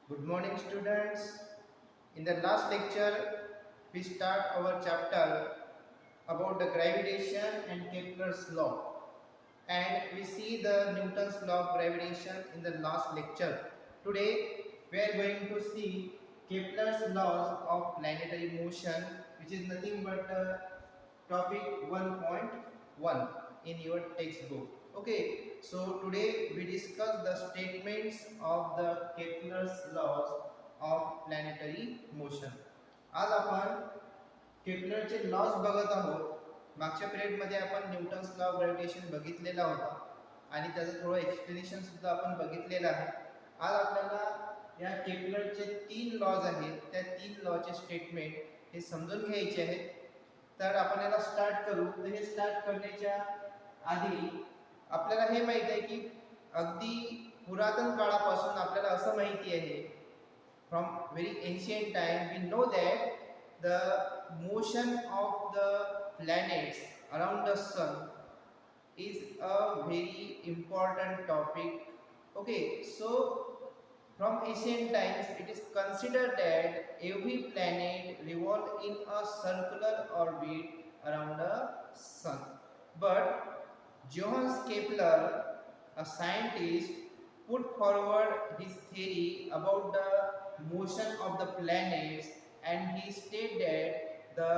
Good morning, students. In the last lecture, we start our chapter about the gravitation and Kepler's law. And we see the Newton's law of gravitation in the last lecture. Today, we are going to see Kepler's laws of planetary motion, which is nothing but topic 1.1 in your textbook. Okay, so today we discuss the statements of the Kepler's laws of planetary motion. आज आपण केपलरचे laws बघत आहोत. मागच्या period मध्ये आपण Newton's law of gravitation बघितलेला होता आणि त्याचं थोडं एक्सप्लेनेशन सुद्धा आपण बघितलेलं आहे. आज आपल्याला या केपलरचे 3 लॉज आहेत, त्या 3 लॉचे स्टेटमेंट हे समजून घ्यायचे आहेत. तर आपण याला स्टार्ट करू. तर हे स्टार्ट करण्याच्या आधी आपल्याला हे माहिती आहे की अगदी पुरातन काळापासून आपल्याला असं माहिती आहे, from very ancient time we know that the motion of the planets around the sun is a very important topic. Okay, so from ancient times it is considered that every planet revolves in a circular orbit around the sun, but Johannes Kepler, a scientist, put forward his theory about the motion of the planets, and he stated that the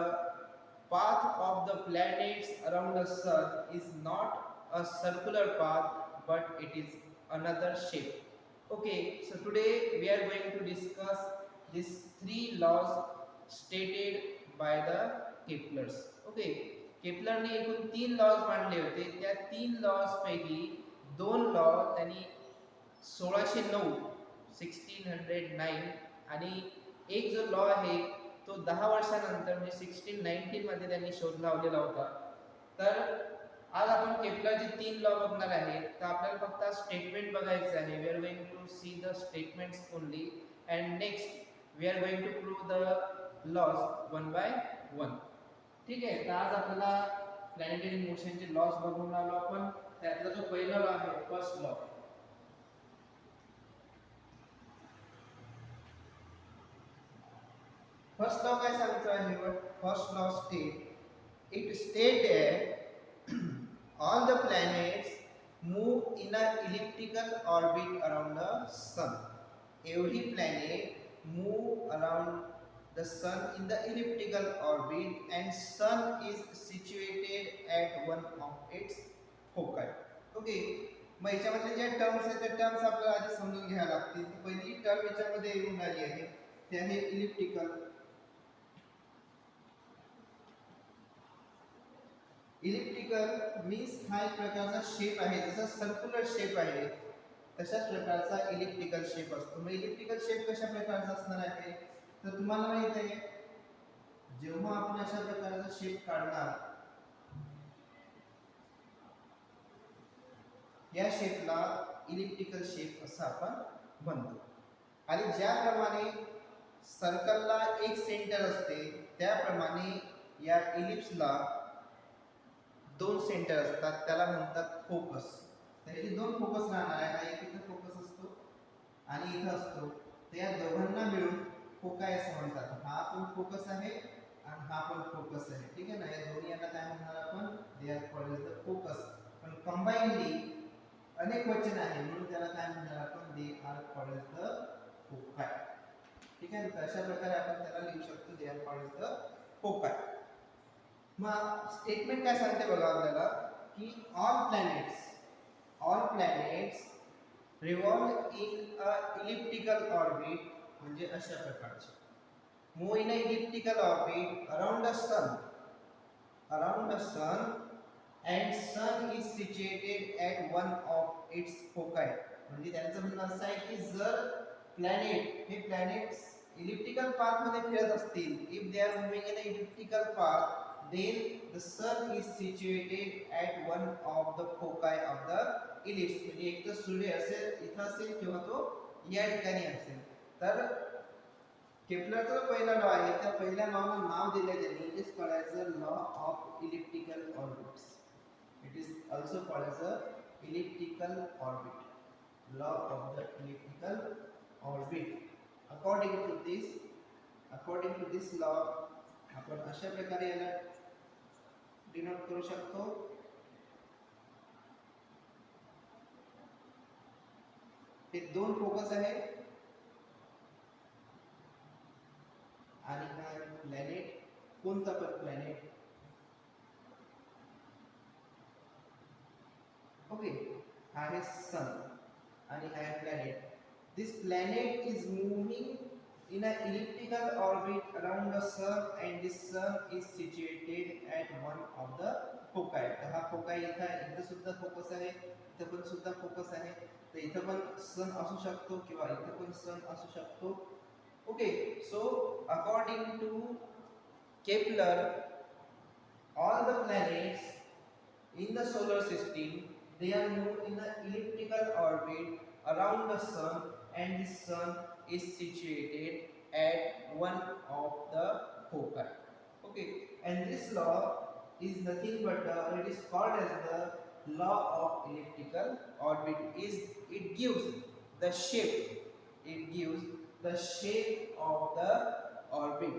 path of the planets around the sun is not a circular path but it is another shape. Okay, so today we are going to discuss these 3 laws stated by the Keplers. Okay, केपलरने एकूण 3 laws मांडले होते. त्या 3 laws पैकी 2 law त्यांनी 1609 1609 आणि एक जो law आहे तो 10 वर्षानंतर म्हणजे 1619 मध्ये त्यांनी शोध लावलेला होता. तर आज आपण केपलरचे 3 लॉ बघणार आहे. तर आपल्याला फक्त स्टेटमेंट बघायचं आहे. We are going to see the statements only and next we are going to prove the laws one by one. ठीक आहे. तर आज आपल्याला प्लॅनेटरी मोशनचे लॉज बघून आलो आपण. त्यातला जो पहिला लॉ आहे, फर्स्ट लॉ. फर्स्ट लॉ काय सांगतो आहे? First law state it state all the planets move in an elliptical orbit around the sun. Every planet move around the sun in the elliptical orbit, and sun is situated at one of its foci. Okay, मग याच्यामधले जे terms आहेत त्या terms आपल्याला आधी समजून घ्यायला लागतील. पहिली टर्म याच्यामध्ये येऊन आली आहे ते आहे इलिप्टिकल. इलिप्टिकल मीन्स हा एक प्रकारचा शेप आहे. जसा सर्क्युलर शेप आहे तशाच प्रकारचा इलिप्टिकल शेप असतो. मग इलिप्टिकल शेप कशा प्रकारचा असणार आहे? तर तुम्हाला माहित आहे, जेव्हा आपण अशा प्रकारचा शेप काढणार, या शेपला इलिप्टिकल शेप असं आपण म्हणतो. आणि ज्याप्रमाणे सर्कलला एक सेंटर असते त्याप्रमाणे या इलिप्सला 2 सेंटर असतात. त्याला म्हणतात फोकस. तर इथे 2 फोकस राहणार आहे. हा एक इथे फोकस असतो आणि इथे असतो. तर या दोघांना मिळून फोकाय असं म्हणतात. हा पण फोकस आहे आणि हा पण फोकस आहे. ठीक आहे ना. या दोन्ही यांना काय म्हणणार आपण? They are called the focus. पण कंबाइनली अनेक वचन आहे म्हणून त्याला काय म्हणणार आपण? They are called the foci. ठीक आहे. तर अशा प्रकारे आपण त्याला लिहू शकतो, they are called the foci. मग स्टेटमेंट काय सांगते बघा आपल्याला की all planets revolve in a elliptical orbit, म्हणजे अशा प्रकारचे move in a elliptical orbit around the sun and sun is situated at one of its फोकाय. म्हणजे त्यांचं म्हणणं असं आहे की जर हे प्लॅनेट्स इलिप्टिकल पाथ मध्ये फिरत असतील, if they are moving in a elliptical path, then the sun is situated at one of the foci of the ellipse. म्हणजे एक तर सूर्य असेल इथं असेल किंवा तो या ठिकाणी असेल. तर केपलरचा पहिला लॉ आहे त्या पहिल्या लॉला नाव दिले त्यांनी. It is called as the law of elliptical orbits. It is also called as the elliptical orbit. Law of the elliptical orbit. According to this law आपण अशा प्रकारे याला डिनोट करू शकतो. हे दोन फोकस आहेत आणि काय प्लॅनेट, कोणता पण प्लॅनेट. ओके, हा आहे सन आणि हा आहे planet. This planet is moving in an elliptical orbit around the sun and this sun is situated at one of the foci. तर हा फोकाय इथं सुद्धा फोकस आहे, इथं पण सुद्धा फोकस आहे. तर इथं पण सन असू शकतो किंवा इथं पण सन असू शकतो. Okay, so according to Kepler all the planets in the solar system they are moving in an elliptical orbit around the sun and the sun is situated at one of the foci. Okay, and this law is nothing but it is called as the law of elliptical orbit. Is it gives the shape, it gives the shape of the orbit,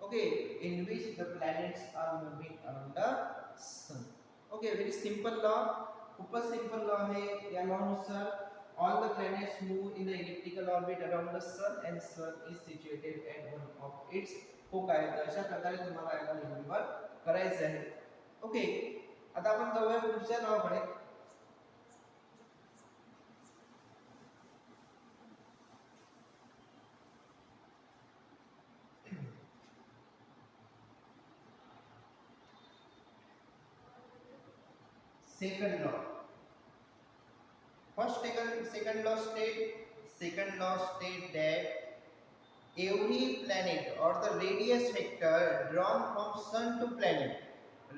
okay, in which the planets are moving around the sun. Okay, very simple law, खूपच simple law आहे. या law नुसार all the planets move in an elliptical orbit around the sun and sun is situated at one of its foci. तर अशा प्रकारे तुम्हाला याला remember करायचं आहे. ओके, आता आपण जाऊया पुढच्या लॉकडे. Second law. Second law state that every planet or the radius vector drawn from sun to planet,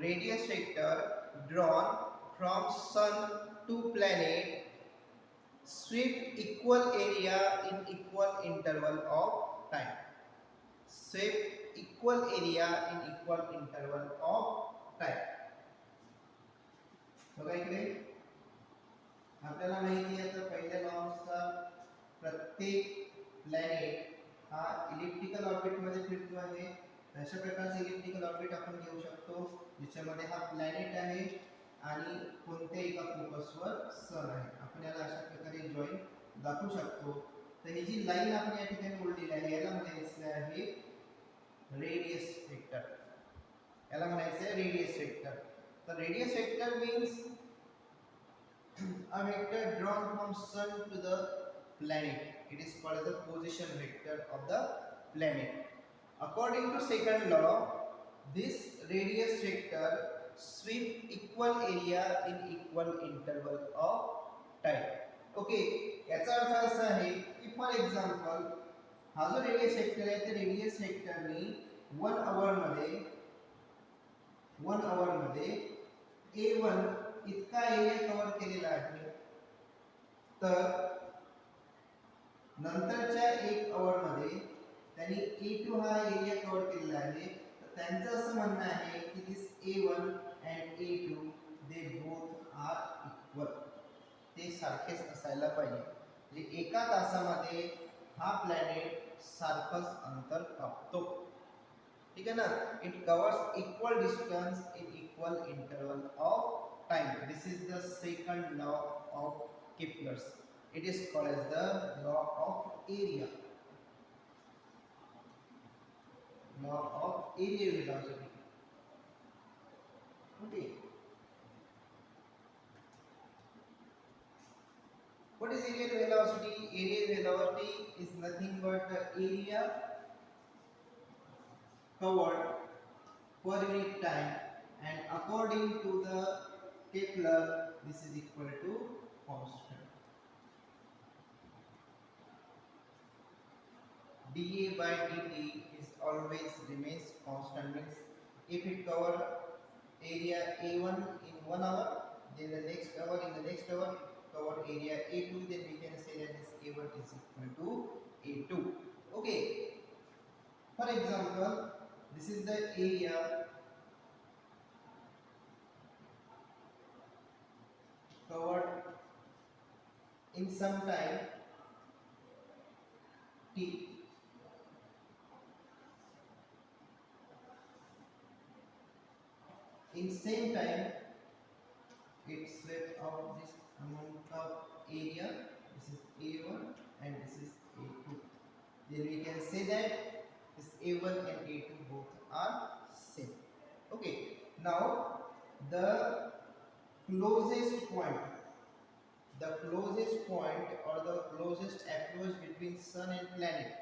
radius vector drawn from sun to planet sweep equal area in equal interval of time. Sweep equal area in equal interval of time. बघा इकडे आपल्याला माहिती आहे तर पहिल्या law नुसार प्रत्येक planet हा इलिप्टिकल ऑर्बिट मध्ये फिरतो आहे. अशा प्रकारचे इलिप्टिकल ऑर्बिट आपण घेऊ शकतो ज्याच्यामध्ये हा प्लॅनेट आहे आणि कोणत्या एका फोकसवर सन आहे. आपण याला अशा प्रकारे जॉईंट दाखवू शकतो. तर ही जी लाईन आपण या ठिकाणी ओढलेली आहे याला म्हणायचं आहे रेडियस वेक्टर. याला म्हणायचं आहे रेडियस वेक्टर. तर radius vector means a vector drawn from sun to the planet. It is called as the position vector of the planet. According to second law, this radius vector sweep equal area in equal interval of time. Okay, याचा अर्थ असा आहे की for example हा जो radius vector आहे त्या radius वेक्टरनी 1 our मध्ये a1 इतका एरिया कव्हर केलेला आहे. तर नंतरच्या 1 आवर मध्ये त्यांनी a2 हा एरिया कव्हर केलेला आहे. तर त्यांचं असं म्हणणं आहे की this a1 and a2 they both are equal. ते सारखेच असायला पाहिजे. म्हणजे एका तासामध्ये हा प्लॅनेट सारखंच अंतर कापतो. ठीक आहे ना. It covers equal distance in equal interval of time. This is the second law of Kepler's. It is called as the law of area. Law of area velocity. Okay. What is area velocity? Area velocity is nothing but the area covered per unit time, and according to the Kepler, this is equal to constant. dA by dt is always remains constant. Means if it cover area A1 in 1 hour, then the next hour cover area A2, then we can say that this A1 is equal to A2. Okay. For example, this is the area covered in some time t. In same time, it swept out this amount of area. This is A1 and this is A2. Then we can say that this A1 and A2 both are same. Okay. Now the closest point, or the closest approach between Sun and planet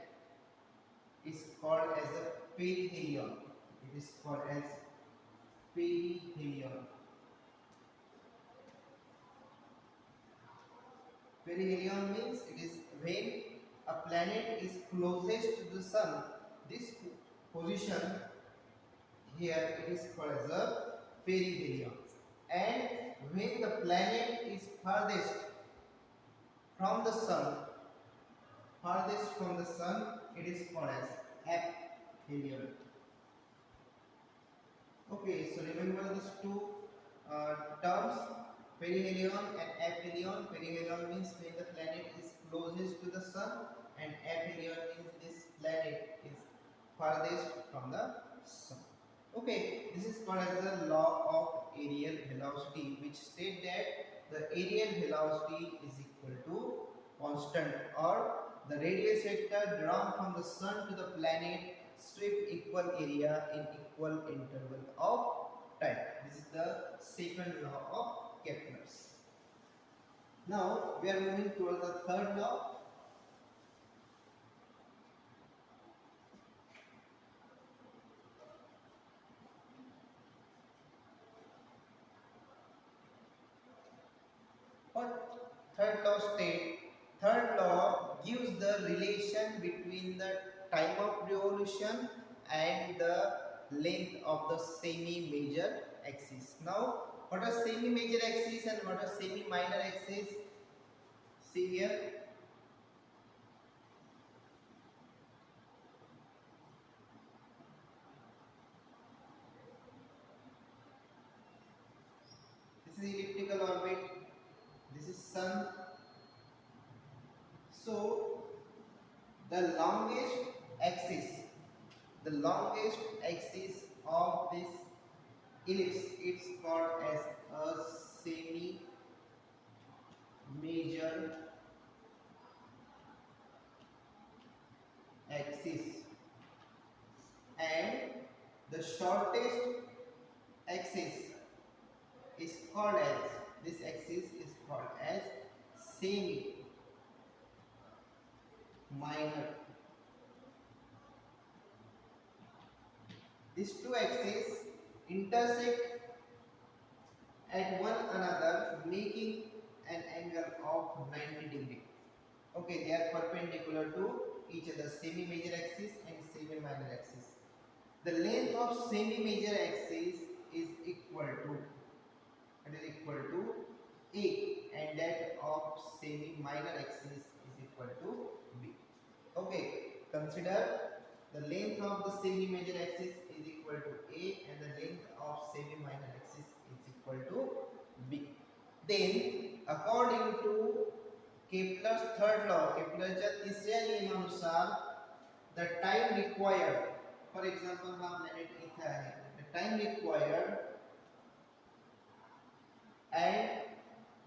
is called as the perihelion. It is called as perihelion. Perihelion means it is when a planet is closest to the Sun. This position here it is called as a perihelion. And when the planet is farthest from the Sun, it is called as aphelion. Okay, so remember these two terms, perihelion and aphelion. Perihelion means when the planet is closest to the Sun, and aphelion means this planet is farthest from the Sun. Okay, this is called as the law of aerial velocity, which state that the aerial velocity is equal to constant, or the radius vector drawn from the Sun to the planet sweep equal area in equal interval of time. This is the second law of Kepler's. Now we are moving towards the third law. What third law state? Third law gives the relation between the time of revolution and the length of the semi-major axis. Now, what are semi-major axis and what are semi-minor axis? See here. This is elliptical orbit. This is Sun. So, the longest axis of this ellipse, it's called as a semi-major axis, and the shortest axis is called as, this axis is called as semi-minor. These two axes intersect at one another, making an angle of 90 degree. Okay, they are perpendicular to each other, semi-major axis and semi-minor axis. The length of semi-major axis is equal to A, and that of semi-minor axis is equal to B. Okay, consider the length of the semi-major axis is equal to A and the length of semi-minor axis is equal to B. Then, according to Kepler's third law, केपलरच्या तिसऱ्या नियमानुसार the time required, for example, हा planet इथे आहे, the time required and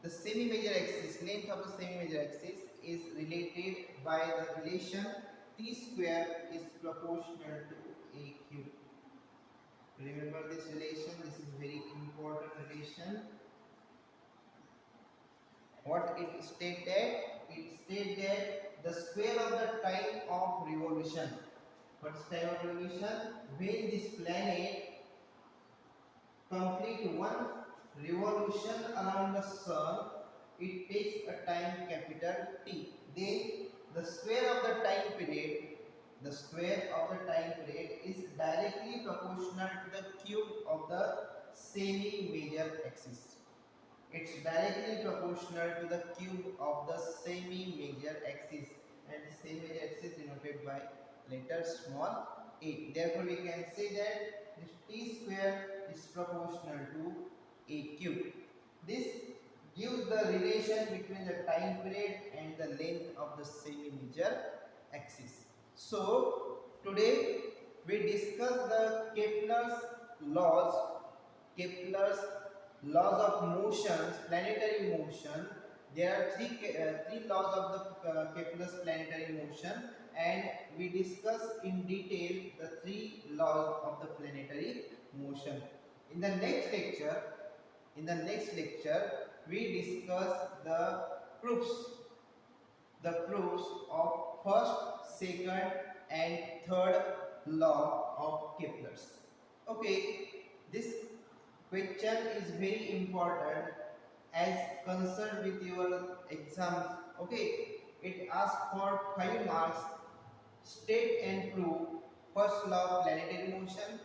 the semi-major axis, length of the semi-major axis is related by the relation t square is proportional to a cube. Remember this relation, this is very important relation. What it stated? It stated that the square of the time of revolution. What is time of revolution? When this planet complete one revolution around the Sun, it takes a time capital T. Then the square of the time period is directly proportional to the cube of the semi-major axis. It's directly proportional to the cube of the semi-major axis, and the semi-major axis denoted by letter small a. Therefore, we can say that this t square is proportional to a cube. This gives the relation between the time period and the length of the semi-major axis. So, today we discuss the Kepler's laws Kepler's laws of motion, planetary motion. There are three laws of the Kepler's planetary motion, and we discuss in detail the three laws of the planetary motion. In the next lecture, we discuss the proofs of first, second, and third law of Kepler's. Okay, this question is very important as concerned with your exam. Okay, it asks for 5 marks. State and prove first law of planetary motion.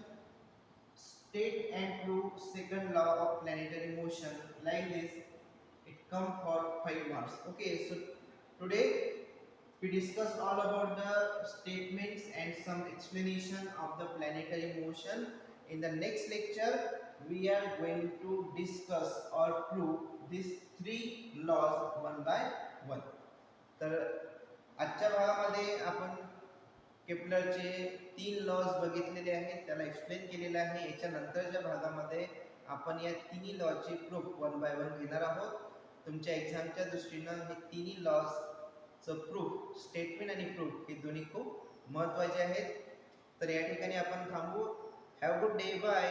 State and prove second law of planetary motion. Like this, it come for 5 marks. Okay, so today we discussed all about the statements and some explanation of the planetary motion. In the next lecture, we are going to discuss or prove these three laws one by one. तर आजच्या भागामध्ये आपण केपलरचे 3 laws बघितलेले आहेत, त्याला explain केलेले आहे. याच्या नंतरच्या भागामध्ये आपण या तिन्ही लॉची प्रूफ वन बाय वन घेणार आहोत. तुमच्या एक्झामच्या दृष्टीनं हे तिन्ही लॉज प्रूफ, स्टेटमेंट आणि प्रूफ हे दोन्ही खूप महत्त्वाचे आहेत. तर या ठिकाणी आपण थांबू. Have good day, bye.